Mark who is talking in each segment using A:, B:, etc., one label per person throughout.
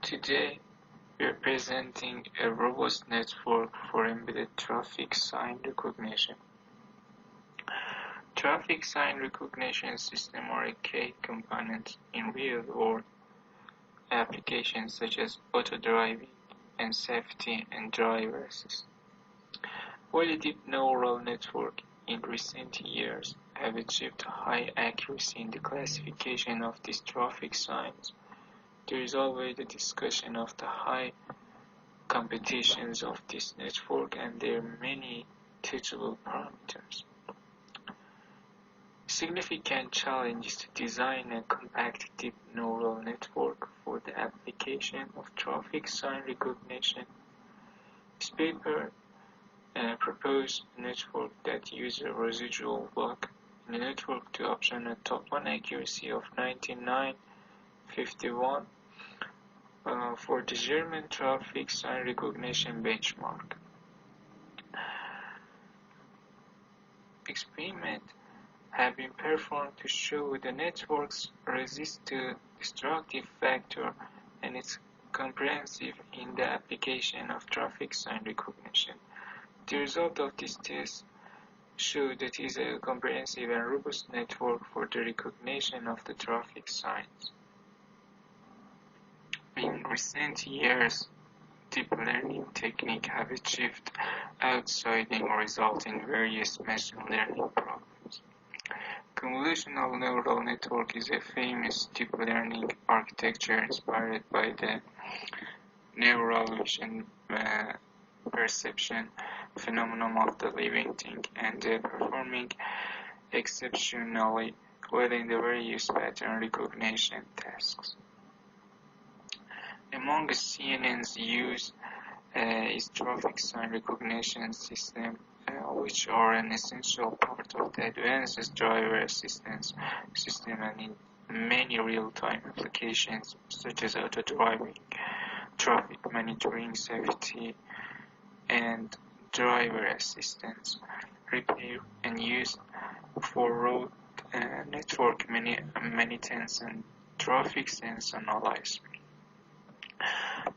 A: Today, we are presenting a robust network for embedded traffic sign recognition. Traffic sign recognition system are a key component in real-world applications such as auto driving and safety and driver assist. While the deep neural network in recent years have achieved high accuracy in the classification of these traffic signs, there is always a discussion of the high competitions of this network and their many teachable parameters. A significant challenge is to design a compact deep neural network for the application of traffic sign recognition. This paper proposed a network that uses a residual block in the network to obtain a top-line accuracy of 99.51 for the German traffic sign recognition benchmark. Experiments have been performed to show the network's resist to destructive factor and it's comprehensive in the application of traffic sign recognition. The result of this test showed that it is a comprehensive and robust network for the recognition of the traffic signs. In recent years, deep learning techniques have achieved outstanding results in various machine learning problems. Convolutional neural network is a famous deep learning architecture inspired by the neural vision perception phenomenon of the living thing and performing exceptionally well in the various pattern recognition tasks. Among CNN's use is traffic sign recognition system, which are an essential part of the advanced driver assistance system and in many real-time applications such as auto driving, traffic monitoring, safety, and driver assistance, repair and use for road network maintenance and traffic sense analysis.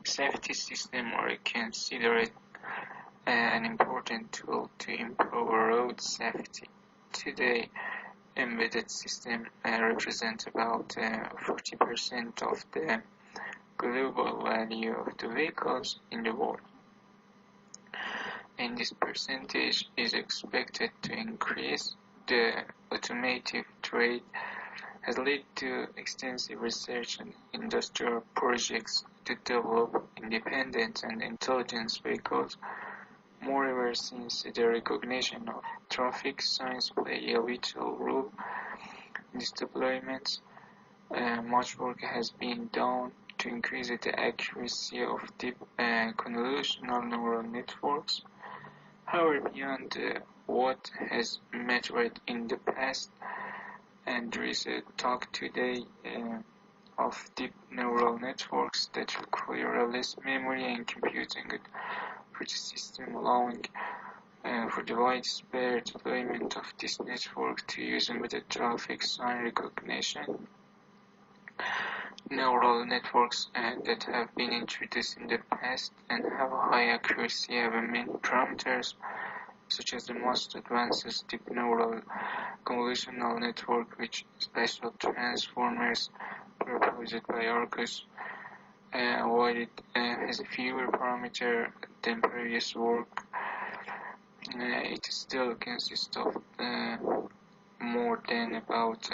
A: Safety systems are considered an important tool to improve road safety. Today, embedded systems represent about 40% of the global value of the vehicles in the world, and this percentage is expected to increase. The automotive trade has led to extensive research and industrial projects to develop independent and intelligent vehicles. Moreover, since the recognition of traffic signs play a vital role in these deployments, much work has been done to increase the accuracy of deep convolutional neural networks. However, beyond what has matured in the past, and there is a talk today of deep neural networks that require less memory and computing for the system, allowing for the widespread deployment of this network to use embedded traffic sign recognition. Neural networks that have been introduced in the past and have a high accuracy have many parameters, such as the most advanced deep neural convolutional network with special transformers proposed by Argus. While it has fewer parameters than previous work, it still consists of more than about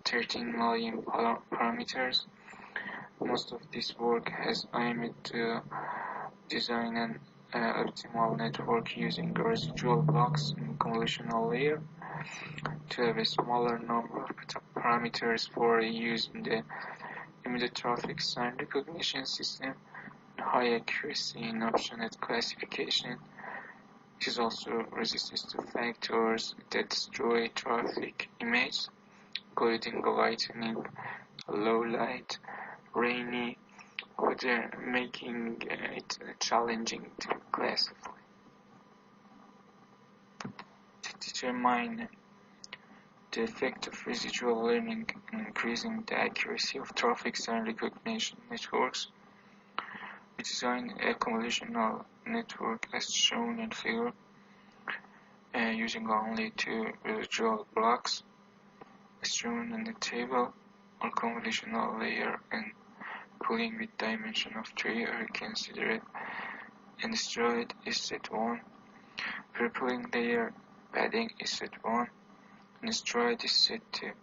A: 13 million parameters. Most of this work has aimed to design an optimal network using residual blocks in convolutional layer to have a smaller number of parameters for use in the embedded traffic sign recognition system, and high accuracy in optioned classification. It is also resistant to factors that destroy traffic images, including lightning, low light, rainy weather, making it challenging to classify. To determine the effect of residual learning in increasing the accuracy of traffic sign recognition networks, We design a convolutional network as shown in figure using only two residual blocks as shown in the table on convolutional layer and pooling with dimension of 3 are considered and destroyed is set 1. For pooling layer, padding is set 1 and destroyed is set 2.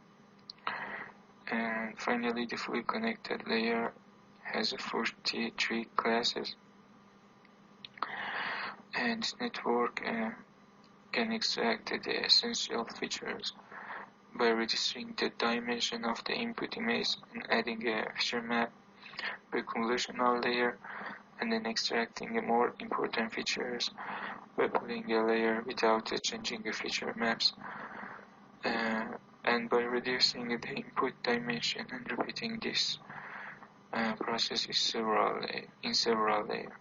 A: And finally, the fully connected layer has 43 classes, and this network can extract the essential features by reducing the dimension of the input image and adding a feature map by convolutional layer, and then extracting the more important features by pulling a layer without changing the feature maps, and by reducing the input dimension and repeating this process in several layers.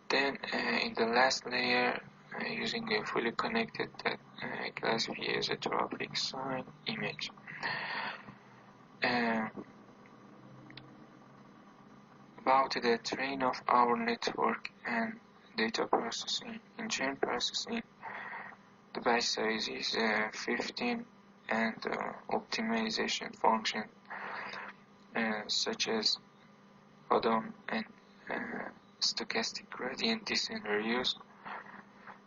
A: Then in the last layer, using a fully connected classify as a traffic sign image. About the train of our network and data processing. In chain processing, the byte size is 15 and optimization function such as Adam and stochastic gradient descent are used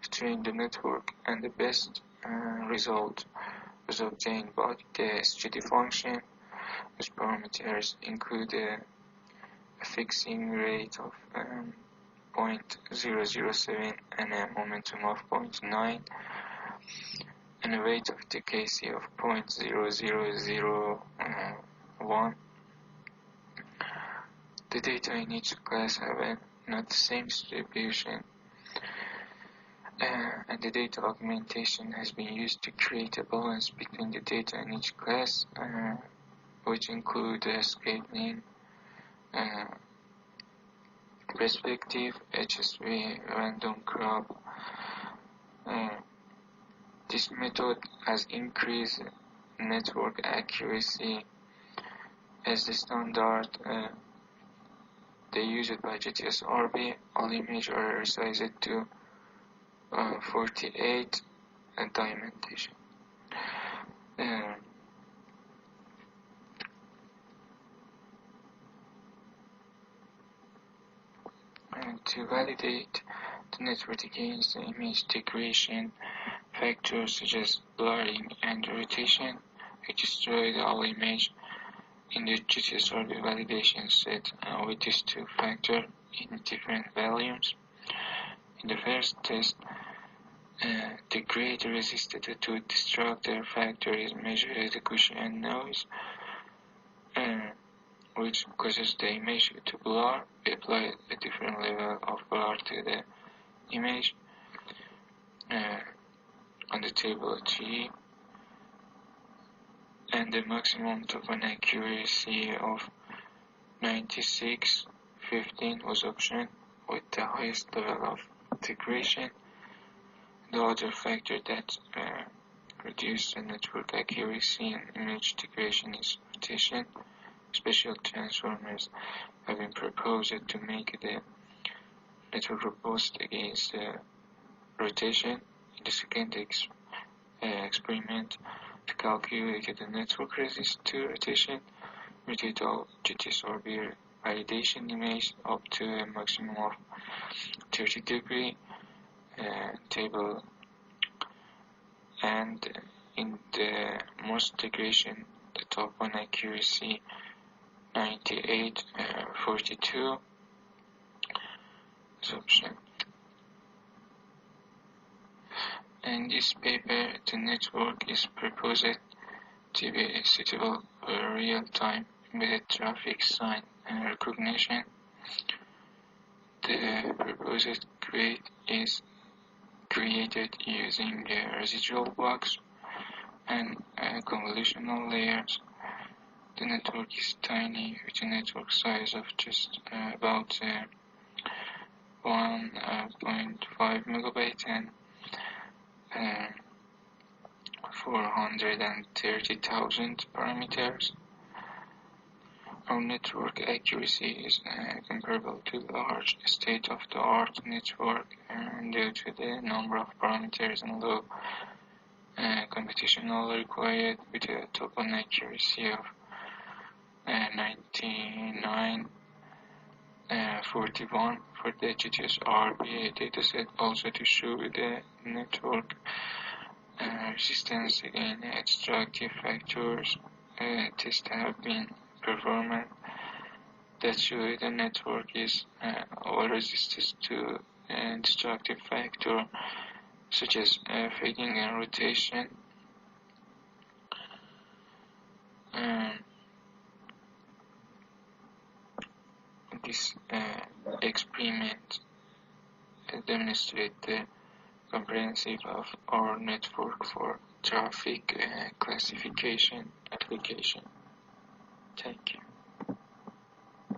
A: to train the network, and the best result was obtained by the SGD function, whose parameters include a fixing rate of 0.007 and a momentum of 0.9 and a weight of the KC of 0.0001. The data in each class have not the same distribution, and the data augmentation has been used to create a balance between the data in each class, which include scaling, perspective, HSV, random crop. This method has increased network accuracy as the standard. They use it by GTS RB. All images are resized to 48 dimension. And to validate the network against the image degradation factors such as blurring and rotation, we destroy the all image in the GTS RB validation set with these two factors in different volumes. In the first test, the grade resisted to destructor factor is measured as the Gaussian noise, which causes the image to blur. We apply a different level of blur to the image on the table 3, and the maximum top an accuracy of 96.15 was obtained with the highest level of degradation. The other factor that reduces the network accuracy in image degradation is rotation. Special transformers have been proposed to make the network robust against rotation. In the second experiment, to calculate the network resist to rotation, we did all GTS RB validation image up to a maximum of 30 degree table, and in the most degradation, the top one accuracy 98.42 is option. In this paper, the network is proposed to be suitable for real-time embedded traffic sign and recognition. The proposed grid is created using residual blocks and convolutional layers. The network is tiny, with a network size of just about 1.5 megabyte and 430,000 parameters. Our network accuracy is comparable to large state-of-the-art network due to the number of parameters and low computational required with a total accuracy of 99.41 for the GTS RBA dataset, also to show the network resistance against destructive factors. Tests have been performed that show the network is all resistant to destructive factor such as fading and rotation. This experiment demonstrates the comprehensive of our network for traffic classification application.